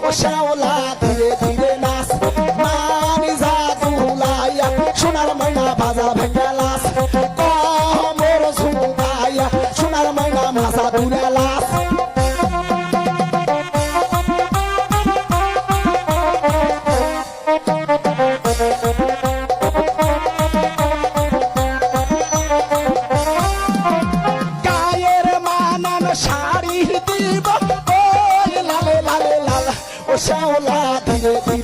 ও শ্যাওলা ধীরে ধীরে নাচ মানি জাদুলাইয়া সোনার ময়না বাজা ভেঙ্গে লাস কমর ঝুমাইয়া সোনার ময়না মাথা দূরে লাস শাড়ি দিব ওই লালে লালে লাল ও শ্যাওলা ধীরে ধীরে